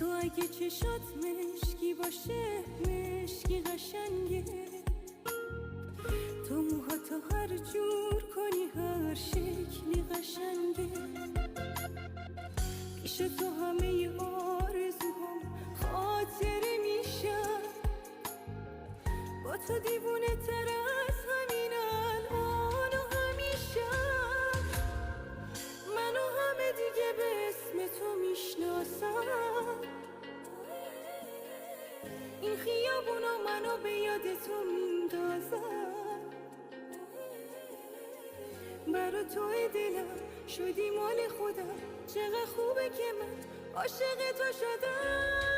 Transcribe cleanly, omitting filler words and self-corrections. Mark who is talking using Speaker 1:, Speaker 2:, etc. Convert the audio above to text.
Speaker 1: تو اگه چشات مشکی باشه مشکی قشنگه، تو موهاتو هر جور کنی هر شکلی قشنگه، پیش تو همه آرزوهام خاطره میشم، با تو دیوونه تر از همین الان و همیشه، منو همه دیگه به اسم تو میشناسم، این خیابونا منو به یاد تو میندازم، برا توی دلم شدی مال خودم، چقدر خوبه که من عاشق تو شدم.